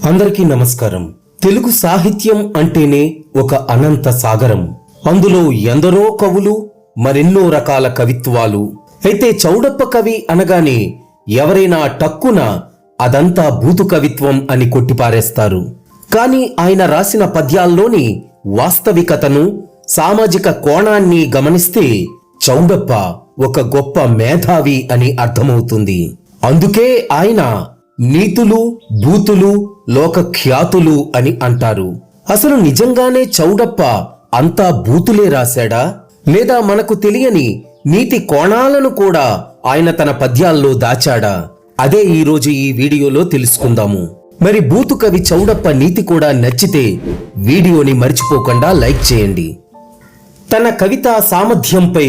అందరికీ నమస్కారం. తెలుగు సాహిత్యం అంటేనే ఒక అనంత సాగరం. అందులో ఎందరో కవులు, మరెన్నో రకాల కవిత్వాలు. అయితే చౌడప్ప కవి అనగానే ఎవరైనా టక్కున అదంతా బూతు కవిత్వం అని కొట్టిపారేస్తారు. కాని ఆయన రాసిన పద్యాల్లోని వాస్తవికతను, సామాజిక కోణాన్ని గమనిస్తే చౌడప్ప ఒక గొప్ప మేధావి అని అర్థమవుతుంది. అందుకే ఆయన నీతులు, బూతులు, లోకఖ్యాతులు అని అంటారు. అసలు నిజంగానే చౌడప్ప అంతా బూతులే రాశాడా, లేదా మనకు తెలియని నీతి కోణాలను కూడా ఆయన తన పద్యాల్లో దాచాడా? అదే ఈరోజు ఈ వీడియోలో తెలుసుకుందాము. మరి బూతు కవి చౌడప్ప నీతి కూడా నచ్చితే వీడియోని మర్చిపోకుండా లైక్ చేయండి. తన కవితా సామర్థ్యంపై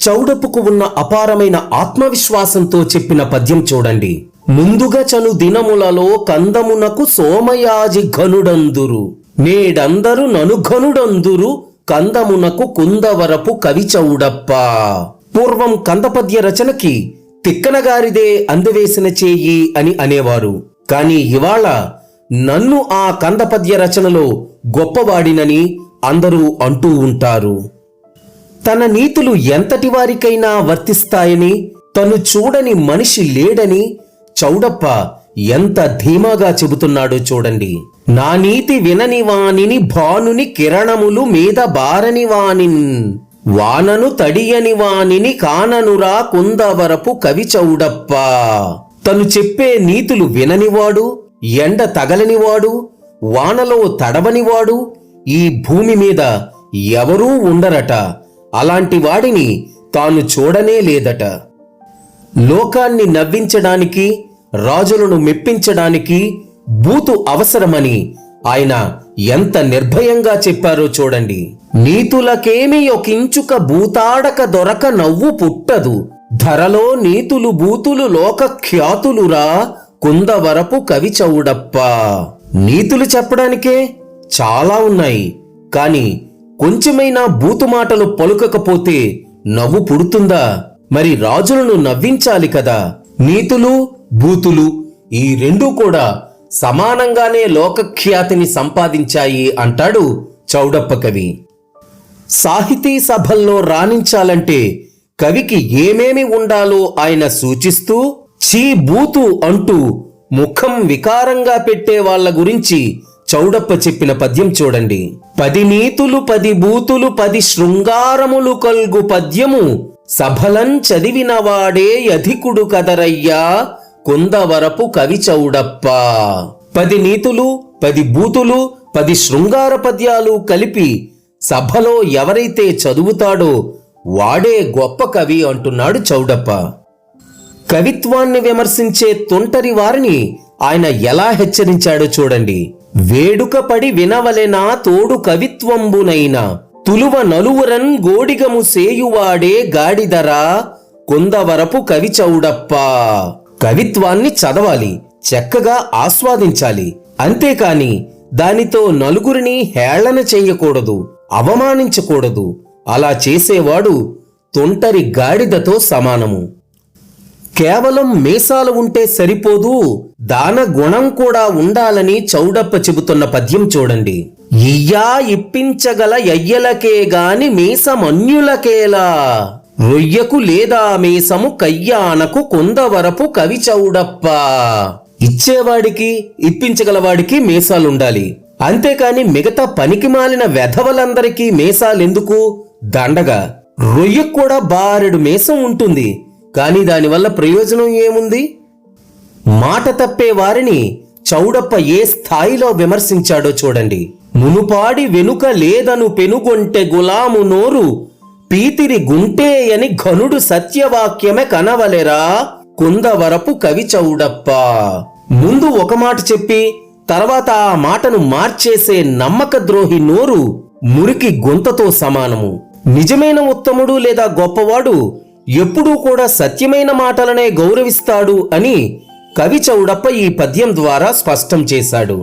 చౌడప్పకు ఉన్న అపారమైన ఆత్మవిశ్వాసంతో చెప్పిన పద్యం చూడండి. ముందుగా చను దినములలో కందమునకు సోమయాజి ఘనుడందురు, నేడందరు ననుఘనుడందురు, కందమునకు కుందవరపు కవి చౌడప్ప. పూర్వం కందపద్య రచనకి తిక్కనగారిదే అందవేసిన చేయి అని అనేవారు. కాని ఇవాళ నన్ను ఆ కందపద్య రచనలో గొప్పవాడినని అందరూ అంటూ ఉంటారు. తన నీతులు ఎంతటి వారికైనా వర్తిస్తాయని, తను చూడని మనిషి లేడని చౌడప్ప ఎంత ధీమాగా చెబుతున్నాడో చూడండి. నా నీతి వినని వానిని భానుని కిరణములు మీద బారని వానిన్, వానను తడియని వానిని కాననురా కుందవరపు కవి చౌడప్ప. తను చెప్పే నీతులు విననివాడు, ఎండ తగలనివాడు, వానలో తడవనివాడు ఈ భూమి మీద ఎవరూ ఉండరట. అలాంటి వాడిని తాను చూడనే లేదట. లోకాన్ని నవ్వించడానికి, రాజులను మెప్పించడానికి బూతు అవసరమని ఆయన ఎంత నిర్భయంగా చెప్పారో చూడండి. నీతులకేమి ఒకించుక బూతాడక దొరక నవ్వు పుట్టదు, ధరలో నీతులు బూతులు లోకఖ్యాతులురా కుందవరపు కవి చౌడప్ప. నీతులు చెప్పడానికే చాలా ఉన్నాయి, కాని కొంచెమైనా బూతు మాటలు పలుకకపోతే నవ్వు పుడుతుందా? మరి రాజులను నవ్వించాలి కదా. నీతులు, బూతులు ఈ రెండూ కూడా సమానంగానే లోకఖ్యాతిని సంపాదించాయి అంటాడు చౌడప్ప కవి. సాహితీ సభల్లో రాణించాలంటే కవికి ఏమేమి ఉండాలో ఆయన సూచిస్తూ, చీ బూతు అంటూ ముఖం వికారంగా పెట్టే వాళ్ల గురించి చౌడప్ప చెప్పిన పద్యం చూడండి. 10 నీతులు 10 బూతులు 10 శృంగారములు కల్గు పద్యము, సభలం చదివినవాడే అధికుడు కదరయ్యా కుందవరపు కవి చౌడప్ప. 10 నీతులు 10 బూతులు 10 శృంగార పద్యాలు కలిపి సభలో ఎవరైతే చదువుతాడో వాడే గొప్ప కవి అంటున్నాడు చౌడప్ప. కవిత్వాన్ని విమర్శించే తొంటరి వారిని ఆయన ఎలా హెచ్చరించాడో చూడండి. వేడుక పడి వినవలెనా తోడు కవిత్వంబునైనా, తులువ నలువరన్ గోడిగము సేయువాడే గాడిదరా కుందవరపు కవి చౌడప్ప. కవిత్వాన్ని చదవాలి, చక్కగా ఆస్వాదించాలి. అంతేకాని దానితో నలుగురిని హేళన చెయ్యకూడదు, అవమానించకూడదు. అలా చేసేవాడు తొంటరి గాడిదతో సమానము. కేవలం మీసాలు ఉంటే సరిపోదు, దాన గుణం కూడా ఉండాలని చౌడప్ప చెబుతున్న పద్యం చూడండి. ఇయ్యా ఇప్పించగల ఎయ్యలకే గాని మీసమన్యులకేలా, రొయ్యకు లేదా మీసము కయ్యానకు కుందవరపు కవి చౌడప్ప. ఇచ్చేవాడికి, ఇప్పించగలవాడికి మీసాలుండాలి. అంతేకాని మిగతా పనికిమాలిన వెధవలందరికీ మీసాలెందుకు? దండగా. రొయ్యకు కూడా బారెడు మీసం ఉంటుంది, కాని దానివల్ల ప్రయోజనం ఏముంది? మాట తప్పే వారిని చౌడప్ప ఏ స్థాయిలో విమర్శించాడో చూడండి. మునుపాడి వెనుక లేదను పెనుగొంటె గులాము నోరు, పీతిరి గుంటే అని ఘనుడు సత్యవాక్యమే కనవలెరా కుందవరపు కవి చౌడప్ప. ముందు ఒక మాట చెప్పి తర్వాత ఆ మాటను మార్చేసే నమ్మక ద్రోహి నోరు మురికి గుంతతో సమానము. నిజమైన ఉత్తముడు లేదా గొప్పవాడు ఎప్పుడూ కూడా సత్యమైన మాటలనే గౌరవిస్తాడు అని కవి చౌడప్ప ఈ పద్యం ద్వారా స్పష్టం చేశాడు.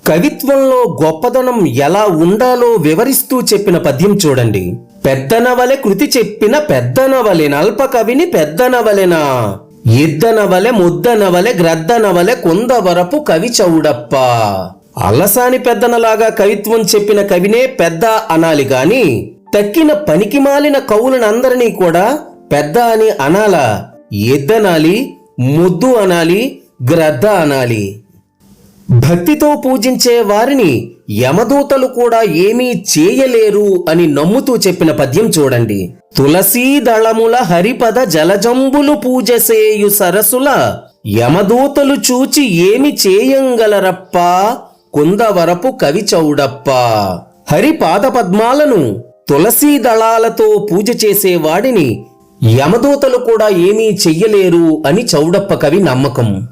కవిత్వంలో గొప్పదనం ఎలా ఉండాలో వివరిస్తూ చెప్పిన పద్యం చూడండి. పెద్దనవలె కృతి చెప్పిన పెద్దనవలె నల్ప కవిని పెద్దనవలెనా, ఎద్దనవలె ముద్దనవలె గ్రద్దనవలె కుందవరపు కవి చౌడప్ప. అల్లసాని పెద్దనలాగా కవిత్వం చెప్పిన కవినే పెద్ద అనాలి గాని తక్కిన పనికిమాలిన కవులనందరినీ కూడా పెద్ద అని అనాలా? ఎద్దనాలి, ముద్దు అనాలి, గ్రద్ద అనాలి. భక్తితో పూజించే వారిని యమదూతలు కూడా ఏమీ చేయలేరు అని నమ్ముతూ చెప్పిన పద్యం చూడండి. తులసీ దళముల హరిపద జలజంబులు పూజసేయు సరసుల యమదూతలు చూచి ఏమి చేయంగలరప్ప కుందవరపు కవి చౌడప్ప. హరి పాద పద్మాలను తులసీ దళాలతో పూజ చేసేవాడిని యమదూతలు కూడా ఏమీ చెయ్యలేరు అని చౌడప్ప కవి నమ్మకం.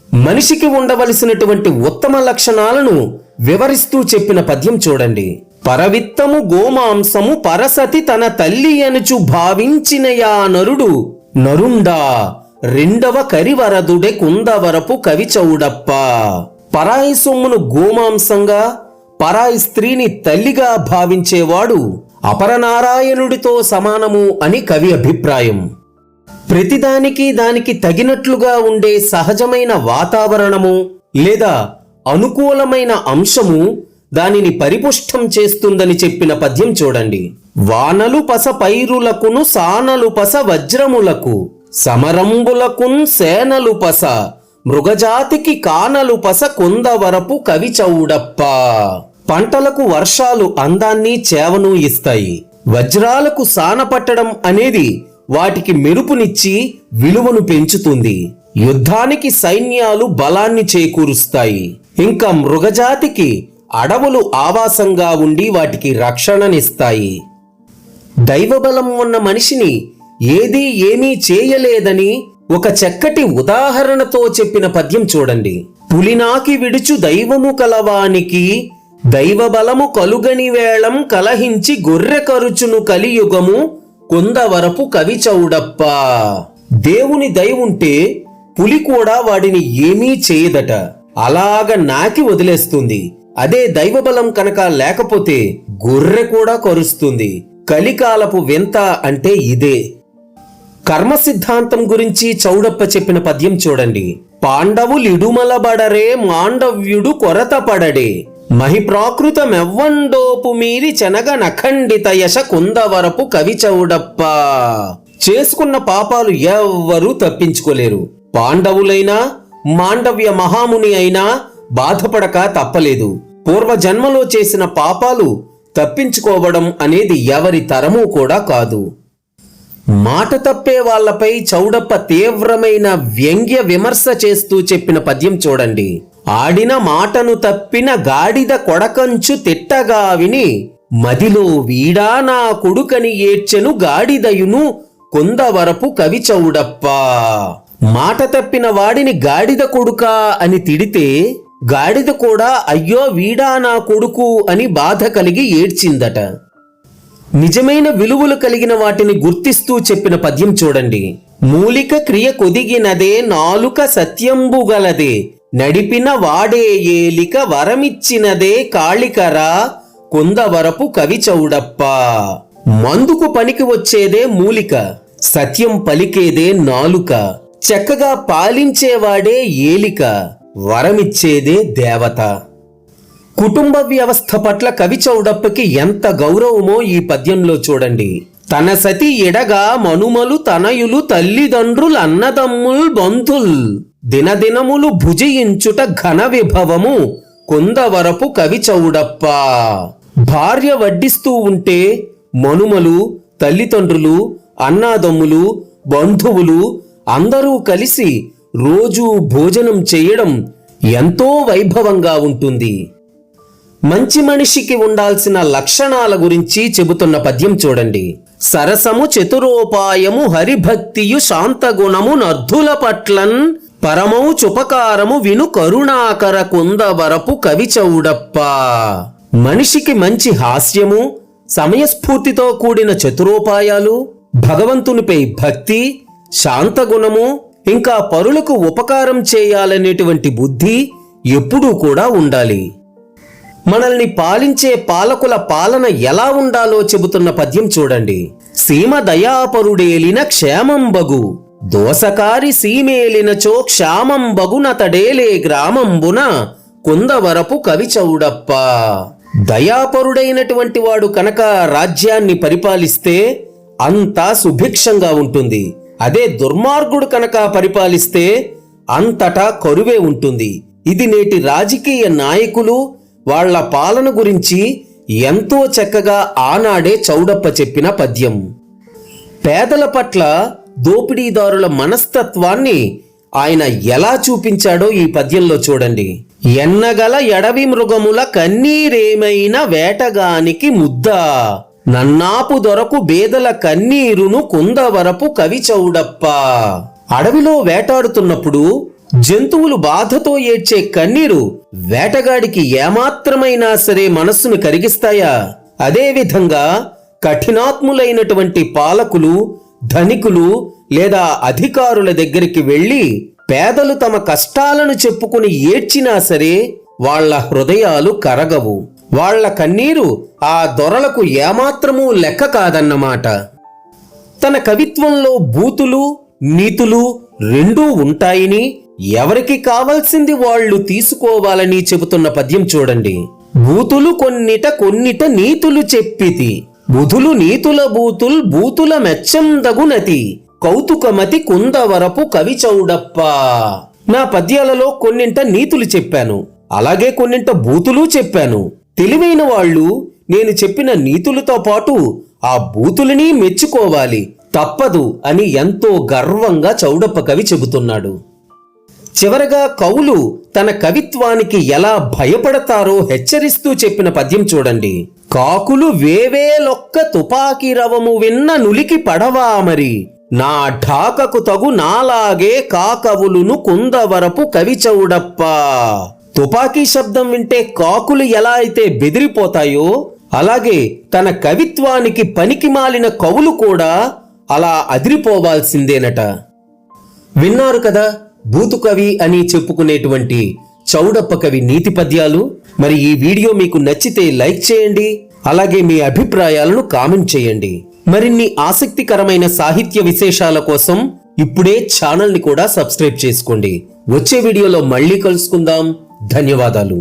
మనిషికి ఉండవలసినటువంటి ఉత్తమ లక్షణాలను వివరిస్తూ చెప్పిన పద్యం చూడండి. పరవిత్తము గోమాంసము పరసతి తన తల్లి అనుచు భావించినయా నరుడు నరుండా రెండవ కరివరదుడే కుందవరపు కవి చౌడప్ప. పరాయి సొమ్మును గోమాంసంగా, పరాయి స్త్రీని తల్లిగా భావించేవాడు అపరనారాయణుడితో సమానము అని కవి అభిప్రాయం. ప్రతిదానికి దానికి తగినట్లుగా ఉండే సహజమైన వాతావరణము లేదా అనుకూలమైన అంశము దానిని పరిపుష్టం చేస్తుందని చెప్పిన పద్యం చూడండి. వానలు పస పైరులకును సానలు పస వజ్రములకు సమరంబులకున్ సేనలు పస మృగజాతికి కానలు పస కుందవరపు కవి చౌడప్ప. పంటలకు వర్షాలు అందాన్ని చేవను ఇస్తాయి. వజ్రాలకు సాన పట్టడం అనేది వాటికి మెరుపునిచ్చి విలువను పెంచుతుంది. యుద్ధానికి సైన్యాలు బలాన్ని చేకూరుస్తాయి. ఇంకా మృగజాతికి అడవులు ఆవాసంగా ఉండి వాటికి రక్షణనిస్తాయి. దైవబలం ఉన్న మనిషిని ఏదీ ఏమీ చేయలేదని ఒక చక్కటి ఉదాహరణతో చెప్పిన పద్యం చూడండి. పులినాకి విడుచు దైవము కలవానికి దైవబలము కలుగని వేళం కలహించి గొర్రె కరుచును కలియుగము కుందవరపు కవి చౌడప్ప. దేవుని దయ ఉంటే పులి కూడా వాడిని ఏమీ చేయదట, అలాగ నాకి వదిలేస్తుంది. అదే దైవబలం కనుక లేకపోతే గొర్రె కూడా కరుస్తుంది. కలికాలపు వింత అంటే ఇదే. కర్మ సిద్ధాంతం గురించి చౌడప్ప చెప్పిన పద్యం చూడండి. పాండవులిడుమలబడరే మాండవ్యుడు కొరత పడడే మహిప్రాకృతమెవ్వండోపు మీరి చెనగ నఖండిత యశ కుందవరపు కవి చౌడప్ప. చేసుకున్న పాపాలు ఎవ్వరూ తప్పించుకోలేరు. పాండవులైనా మాండవ్య మహాముని అయినా బాధపడక తప్పలేదు. పూర్వజన్మలో చేసిన పాపాలు తప్పించుకోవడం అనేది ఎవరి తరమూ కూడా కాదు. మాట తప్పే వాళ్లపై చౌడప్ప తీవ్రమైన వ్యంగ్య విమర్శ చేస్తూ చెప్పిన పద్యం చూడండి. ఆడిన మాటను తప్పిన గాడిద కొడకంచు తిట్టగా విని మదిలో వీడా నా కొడుకని ఏడ్చెను గాడిదయును కుందవరపు కవి చౌడప్ప. మాట తప్పిన వాడిని గాడిద కొడుకా అని తిడితే గాడిద కూడా అయ్యో వీడా నా కొడుకు అని బాధ కలిగి ఏడ్చిందట. నిజమైన విలువలు కలిగిన వాటిని గుర్తిస్తూ చెప్పిన పద్యం చూడండి. మూలిక క్రియ కొదిగినదే నాలుక సత్యంబుగలదే నడిపిన వాడే ఏలిక వరమిచ్చినదే కాళికరా కుందవరపు కవి చౌడప్ప. మందుకు పనికి వచ్చేదే మూలిక, సత్యం పలికేదే నాలుక, చక్కగా పాలించేవాడే ఏలిక, వరమిచ్చేదే దేవత. కుటుంబ వ్యవస్థ పట్ల కవి చౌడప్పకి ఎంత గౌరవమో ఈ పద్యంలో చూడండి. తన సతి ఎడగా మనుమలు తనయులు తల్లిదండ్రులు అన్నదమ్ముల్ బంధుల్ దినదినములు భుజించుట ఘన విభవము కుందవరపు కవి చౌడప్ప. భార్య వడ్డిస్తూ ఉంటే మనుమలు, తల్లిదండ్రులు, అన్నాదమ్ములు, బంధువులు అందరూ కలిసి రోజూ భోజనం చేయడం ఎంతో వైభవంగా ఉంటుంది. మంచి మనిషికి ఉండాల్సిన లక్షణాల గురించి చెబుతున్న పద్యం చూడండి. సరసము చతురోపాయము హరిభక్తియు శాంతగుణము నర్ధుల పట్లన్ పరమౌ చుపకారము విను కరుణాకర కుందవరపు కవి చౌడప్ప. మనిషికి మంచి హాస్యము, సమయస్ఫూర్తితో కూడిన చతురోపాయాలు, భగవంతునిపై భక్తి, శాంతగుణము, ఇంకా పరులకు ఉపకారం చేయాలనేటువంటి బుద్ధి ఎప్పుడూ కూడా ఉండాలి. మనల్ని పాలించే పాలకుల పాలన ఎలా ఉండాలో చెబుతున్న పద్యం చూడండి. సీమ దయాపరుడేలిన క్షేమంబగు దోసకారి సీమేలినచో క్షామం బగునతడేలే గ్రామంబున కుందవరపు కవిచౌడప్ప. దయాపరుడైనటువంటి వాడు కనుక రాజ్యాన్ని పరిపాలిస్తే అంతా సుభిక్షంగా ఉంటుంది. అదే దుర్మార్గుడు కనుక పరిపాలిస్తే అంతటా కరువే ఉంటుంది. ఇది నేటి రాజకీయ నాయకులు వాళ్ల పాలన గురించి ఎంతో చక్కగా ఆనాడే చౌడప్ప చెప్పిన పద్యం. పేదల పట్ల దోపిడీదారుల మనస్తత్వాన్ని ఆయన ఎలా చూపించాడో ఈ పద్యంలో చూడండి. ఎన్నగల ఎడవి మృగముల కన్నీరేమైన వేటగానికి ముద్ద, నన్నాపు దొరకు బేదల కన్నీరును కుందవరపు కవిచౌడప్ప. అడవిలో వేటాడుతున్నప్పుడు జంతువులు బాధతో ఏడ్చే కన్నీరు వేటగాడికి ఏమాత్రమైనా సరే మనస్సును కరిగిస్తాయా? అదేవిధంగా కఠినాత్ములైనటువంటి పాలకులు, ధనికులు లేదా అధికారుల దగ్గరికి వెళ్లి పేదలు తమ కష్టాలను చెప్పుకుని ఏడ్చినా సరే వాళ్ల హృదయాలు కరగవు. వాళ్ల కన్నీరు ఆ దొరలకు ఏమాత్రమూ లెక్క కాదన్నమాట. తన కవిత్వంలో బూతులు, నీతులు రెండూ ఉంటాయని, ఎవరికి కావలసింది వాళ్లు తీసుకోవాలని చెబుతున్న పద్యం చూడండి. బూతులు కొన్నిట నీతులు చెప్పితి, బుధులు నీతుల బూతుల్ బూతుల మెచ్చందగునతి, కౌతుకమతి కుందవరపు కవిచౌడప్ప. నా పద్యాలలో కొన్నింట నీతులు చెప్పాను, అలాగే కొన్నింట బూతులు చెప్పాను. తెలివైన వాళ్ళు నేను చెప్పిన నీతులతో పాటు ఆ బూతులని మెచ్చుకోవాలి, తప్పదు అని ఎంతో గర్వంగా చౌడప్ప కవి చెబుతున్నాడు. చివరగా కవులు తన కవిత్వానికి ఎలా భయపడతారో హెచ్చరిస్తూ చెప్పిన పద్యం చూడండి. కాకులు వేవేలొక్క తుపాకీ రవము విన్న నులికి పడవా మరి, నా ఢాకకు తగు నాలాగే కాకవులును కుందవరపు కవిచౌడప్ప. తుపాకీ శబ్దం వింటే కాకులు ఎలా అయితే బెదిరిపోతాయో అలాగే తన కవిత్వానికి పనికిమాలిన కవులు కూడా అలా అదిరిపోవాల్సిందేనట. విన్నారు కదా బూతు కవి అని చెప్పుకునేటువంటి చౌడప్ప కవి నీతి పద్యాలు. మరి ఈ వీడియో మీకు నచ్చితే లైక్ చేయండి, అలాగే మీ అభిప్రాయాలను కామెంట్ చేయండి. మరిన్ని ఆసక్తికరమైన సాహిత్య విశేషాల కోసం ఇప్పుడే ఛానల్ని కూడా సబ్స్క్రైబ్ చేసుకోండి. వచ్చే వీడియోలో మళ్ళీ కలుసుకుందాం. ధన్యవాదాలు.